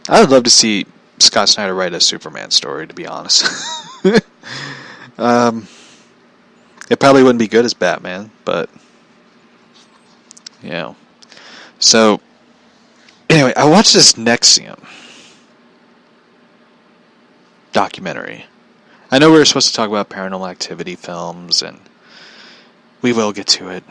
I would love to see Scott Snyder write a Superman story, to be honest. It probably wouldn't be good as Batman, but yeah. So anyway, I watched this NXIVM documentary. I know we were supposed to talk about Paranormal Activity films, and we will get to it.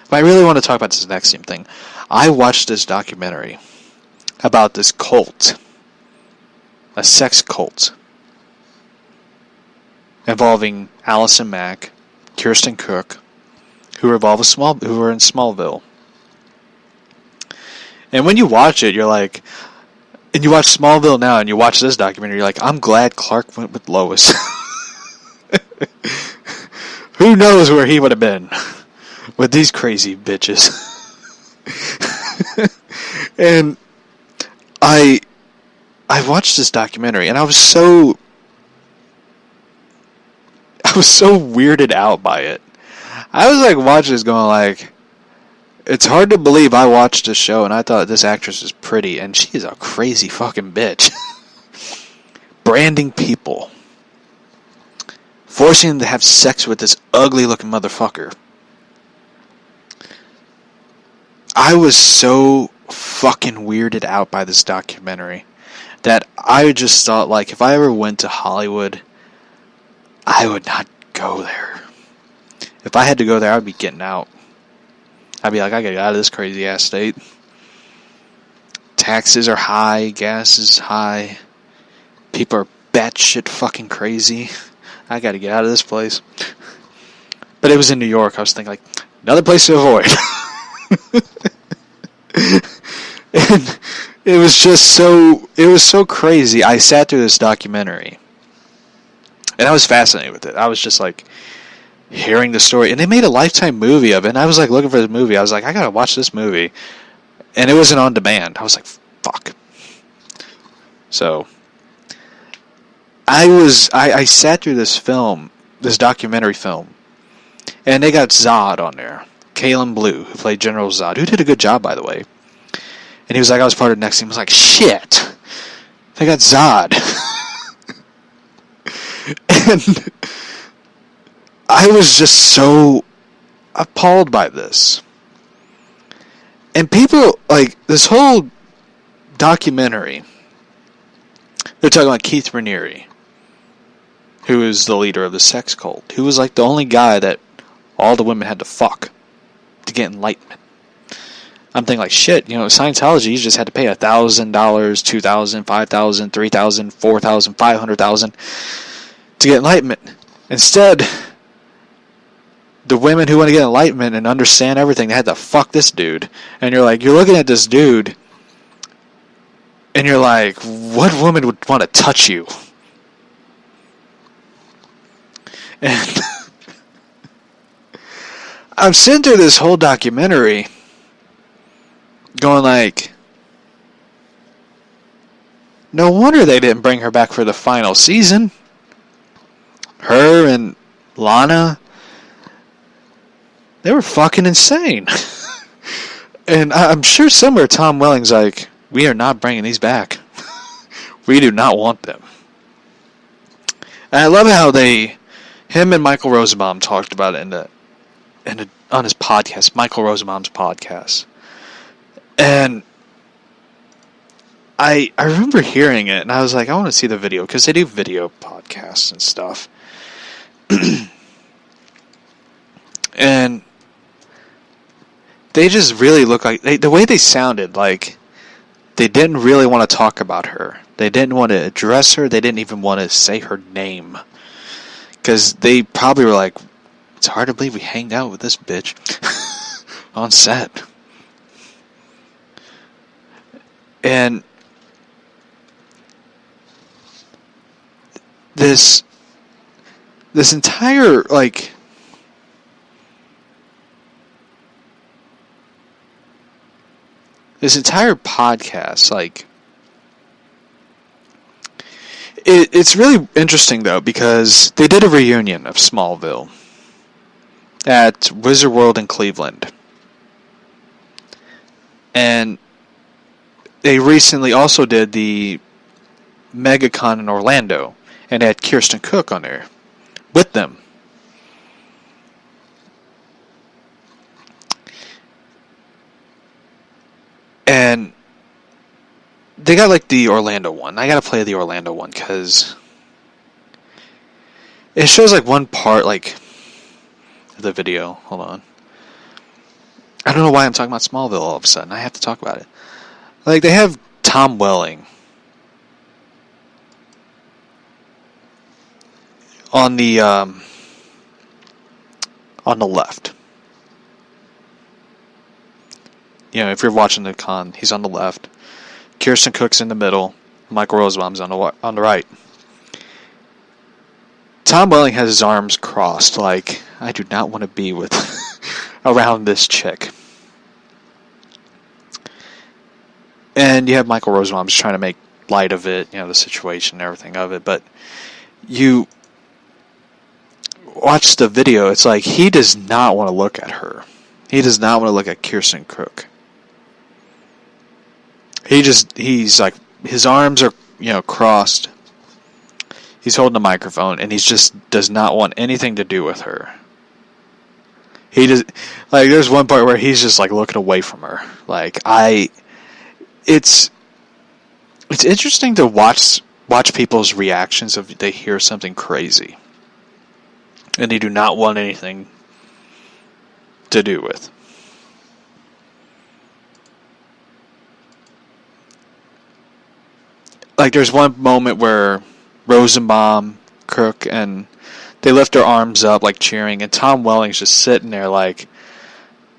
But I really want to talk about this NXIVM thing. I watched this documentary about this cult, a sex cult, involving Allison Mack, Kirsten Cook, who were in Smallville. And when you watch it, you're like, and you watch Smallville now, and you watch this documentary, you're like, I'm glad Clark went with Lois. Who knows where he would have been with these crazy bitches. And I watched this documentary, and I was so weirded out by it. I was like watching this going like, it's hard to believe I watched this show and I thought this actress was pretty, and she is a crazy fucking bitch. Branding people. Forcing them to have sex with this ugly looking motherfucker. I was so fucking weirded out by this documentary that I just thought, like, if I ever went to Hollywood, I would not go there. If I had to go there, I would be getting out. I'd be like, I gotta get out of this crazy ass state. Taxes are high, gas is high, people are batshit fucking crazy. I gotta get out of this place. But it was in New York. I was thinking, like, another place to avoid. And it was so crazy. I sat through this documentary, and I was fascinated with it. I was just like hearing the story, and they made a Lifetime movie of it, and I was like looking for the movie. I was like, I gotta watch this movie, and it wasn't on demand. I was like, fuck. So I sat through this documentary film, and they got Zod on there, Kalen Blue, who played General Zod, who did a good job, by the way. And he was like, I was part of NXIVM. I was like, shit, they got Zod. And I was just so appalled by this. And people, like, this whole documentary, they're talking about Keith Raniere, who is the leader of the sex cult, who was like the only guy that all the women had to fuck to get enlightenment. I'm thinking, like, shit, Scientology, you just had to pay $1,000, $2,000, $5,000, $3,000, $4,000, $500,000 to get enlightenment. Instead, the women who want to get enlightenment and understand everything, they had to fuck this dude. And you're looking at this dude, and you're like, what woman would want to touch you? And I'm sitting through this whole documentary going like, no wonder they didn't bring her back for the final season. Her and Lana, they were fucking insane. And I'm sure somewhere Tom Welling's like, we are not bringing these back. We do not want them. And I love how him and Michael Rosenbaum talked about it on his podcast, Michael Rosenbaum's podcast. And I remember hearing it, and I was like, I want to see the video, because they do video podcasts and stuff. And they just really look like, the way they sounded, like, they didn't really want to talk about her. They didn't want to address her. They didn't even want to say her name. Because they probably were like, it's hard to believe we hanged out with this bitch on set. And this entire, like, this entire podcast, like, it's really interesting, though, because they did a reunion of Smallville at Wizard World in Cleveland. And they recently also did the MegaCon in Orlando, and they had Kirsten Cook on there with them. And they got like the Orlando one. I gotta play the Orlando one because it shows like one part, like the video. Hold on. I don't know why I'm talking about Smallville all of a sudden. I have to talk about it. Like, they have Tom Welling on the left. You know, if you're watching the con, he's on the left. Kirsten Cook's in the middle. Michael Rosenbaum's on the right. Tom Welling has his arms crossed, like, I do not want to be with around this chick. And you have Michael Rosenbaum just trying to make light of it, you know, the situation and everything of it. But you watch the video, it's like he does not want to look at her. He does not want to look at Kirsten Cook. He's like, his arms are, you know, crossed. He's holding a microphone, and he just does not want anything to do with her. He does, like, there's one part where he's just like looking away from her. Like, it's interesting to watch people's reactions if they hear something crazy, and they do not want anything to do with. Like, there's one moment where Rosenbaum, Cook, and they lift their arms up, like, cheering, and Tom Welling's just sitting there like,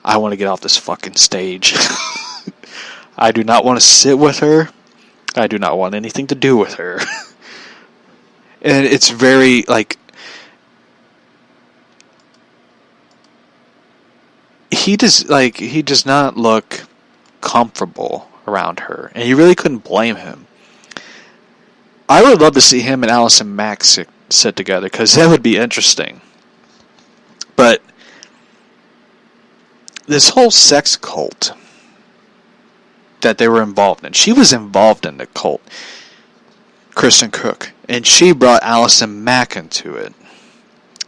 I want to get off this fucking stage. I do not want to sit with her. I do not want anything to do with her. And it's very, like, he does not look comfortable around her, and you really couldn't blame him. I would love to see him and Allison Mack sit together, because that would be interesting. But this whole sex cult that they were involved in, she was involved in the cult, Kirsten Cook, and she brought Allison Mack into it.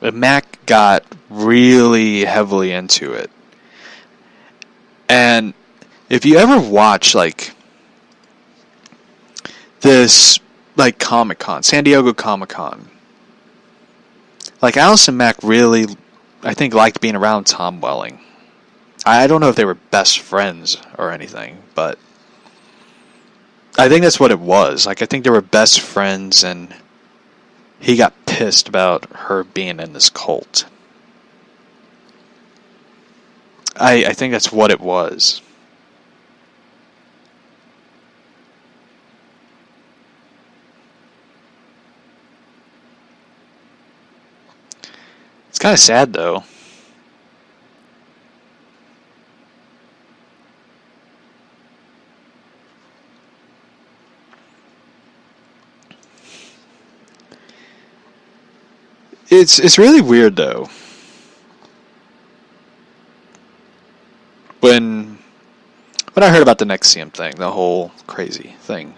And Mack got really heavily into it. And if you ever watch, like, this, like, Comic-Con, San Diego Comic-Con, like, Allison Mack really, I think, liked being around Tom Welling. I don't know if they were best friends or anything, but I think that's what it was. Like, I think they were best friends, and he got pissed about her being in this cult. I think that's what it was. It's kind of sad, though. It's really weird, though. When I heard about the Nexium thing, the whole crazy thing,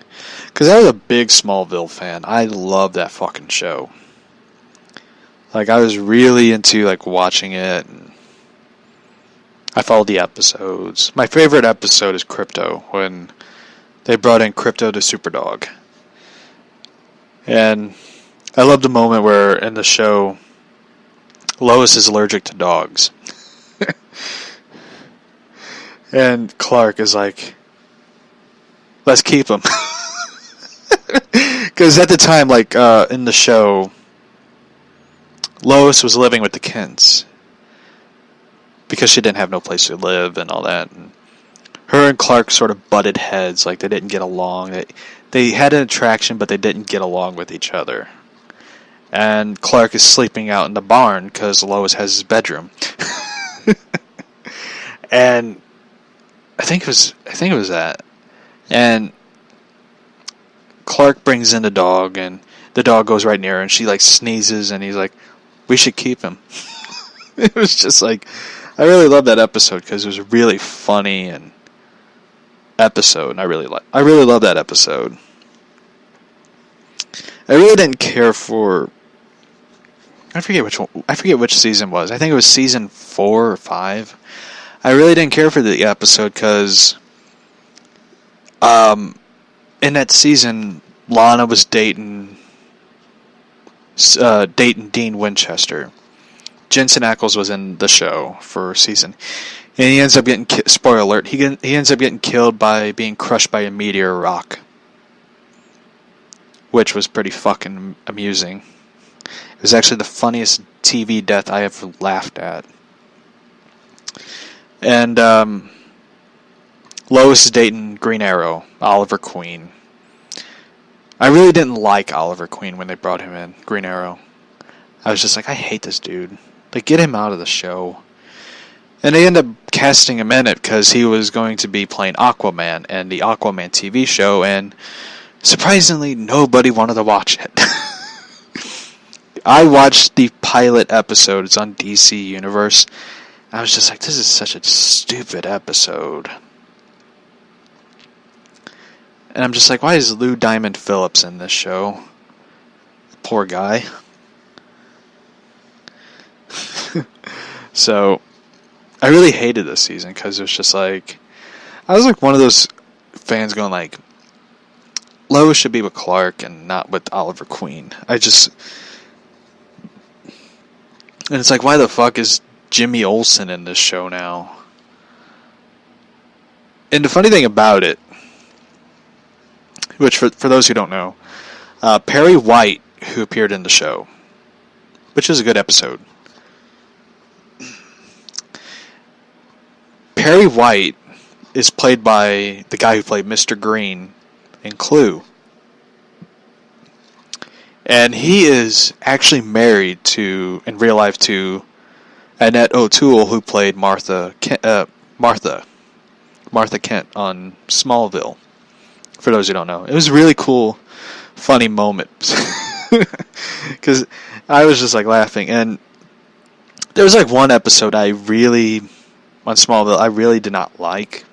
because I was a big Smallville fan. I loved that fucking show. Like, I was really into, like, watching it, and I followed the episodes. My favorite episode is Crypto, when they brought in Crypto to Superdog. And I love the moment where, in the show, Lois is allergic to dogs. And Clark is like, let's keep him. Because at the time, like, in the show, Lois was living with the Kents because she didn't have no place to live and all that. And her and Clark sort of butted heads, like they didn't get along. They had an attraction, but they didn't get along with each other. And Clark is sleeping out in the barn because Lois has his bedroom. And I think it was that. And Clark brings in the dog, and the dog goes right near her, and she, like, sneezes, and he's like, we should keep him. It was just like, I really loved that episode because it was really funny, and episode. And I really love that episode. I really didn't care for. I forget which one. I forget which season it was. I think it was season 4 or 5. I really didn't care for the episode because, in that season, Lana was dating Dean Winchester. Jensen Ackles was in the show for a season, and he ends up getting spoiler alert. He ends up getting killed by being crushed by a meteor rock, which was pretty fucking amusing. It was actually the funniest TV death I ever laughed at. And Lois is dating Green Arrow, Oliver Queen. I really didn't like Oliver Queen when they brought him in, Green Arrow. I was just like, I hate this dude. Like, get him out of the show. And they end up casting him in it because he was going to be playing Aquaman in the Aquaman TV show, and surprisingly, nobody wanted to watch it. I watched the pilot episode. It's on DC Universe. I was just like, this is such a stupid episode. And I'm just like, why is Lou Diamond Phillips in this show? Poor guy. So, I really hated this season because it was just like, I was like one of those fans going like, Lois should be with Clark and not with Oliver Queen. And it's like, why the fuck is Jimmy Olsen in this show now? And the funny thing about it, which for those who don't know, Perry White, who appeared in the show, which is a good episode. Perry White is played by the guy who played Mr. Green in Clue. And he is actually married in real life to Annette O'Toole, who played Martha Kent on Smallville. For those who don't know, it was a really cool, funny moment because I was just like laughing. And there was like one episode on Smallville I really did not like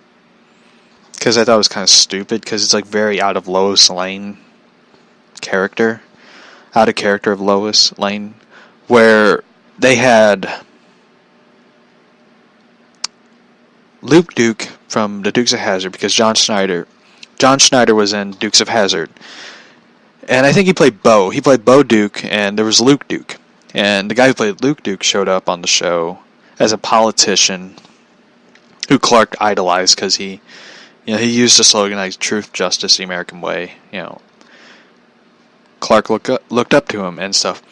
because I thought it was kind of stupid because it's like very out of Lois Lane character. Out of character of Lois Lane, where they had Luke Duke from the Dukes of Hazzard, because John Schneider was in Dukes of Hazzard, and I think he played Bo. He played Bo Duke, and there was Luke Duke, and the guy who played Luke Duke showed up on the show as a politician who Clark idolized because he used the slogan like "Truth, Justice, the American Way." Clark looked up to him and stuff.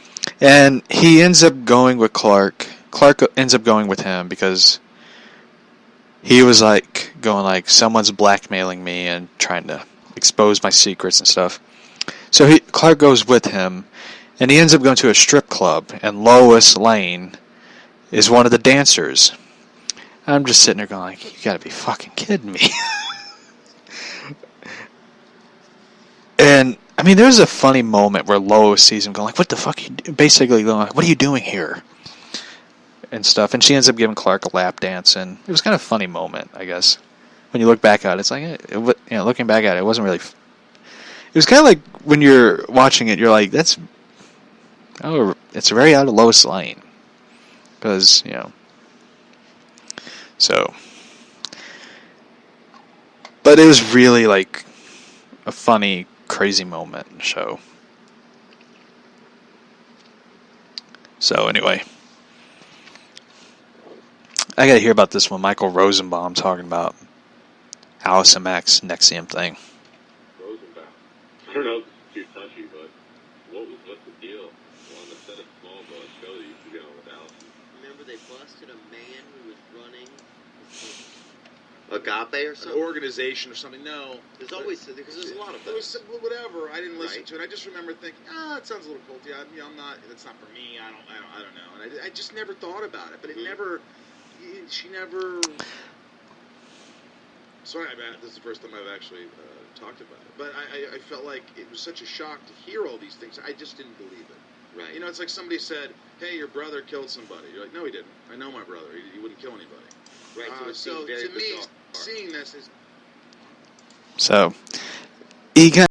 And he ends up going with Clark. Clark ends up going with him because he was like going like, someone's blackmailing me and trying to expose my secrets and stuff. So Clark goes with him, and he ends up going to a strip club, and Lois Lane is one of the dancers. I'm just sitting there going like, you gotta be fucking kidding me. And I mean, there's a funny moment where Lois sees him going like, what the fuck? Basically going like, what are you doing here? And stuff. And she ends up giving Clark a lap dance. And it was kind of a funny moment, I guess. When you look back at it, it's like, looking back at it, it wasn't really... It was kind of like when you're watching it, you're like, it's very out of Lois Lane. Because, So. But it was really like a funny, crazy moment in the show. So anyway, I gotta hear about this one. Michael Rosenbaum talking about Allison Mack's Nexium thing. Rosenbaum. I don't know if this is too touchy, but what's the deal? On the set of Smallville show that used to get on with Allison. Remember they busted a man who was running Agape or something? An organization or something. No. There's always, because there's a lot of those. those. Whatever. I didn't listen Right. to it. I just remember thinking, it sounds a little culty. I'm not. That's not for me. I don't know. And I just never thought about it. But it never. She never. Sorry, this is the first time I've actually talked about it. But I felt like it was such a shock to hear all these things. I just didn't believe it. Right. It's like somebody said, "Hey, your brother killed somebody." You're like, "No, he didn't. I know my brother. He wouldn't kill anybody." Right. So very to me, bizarre. seeing this is So he kind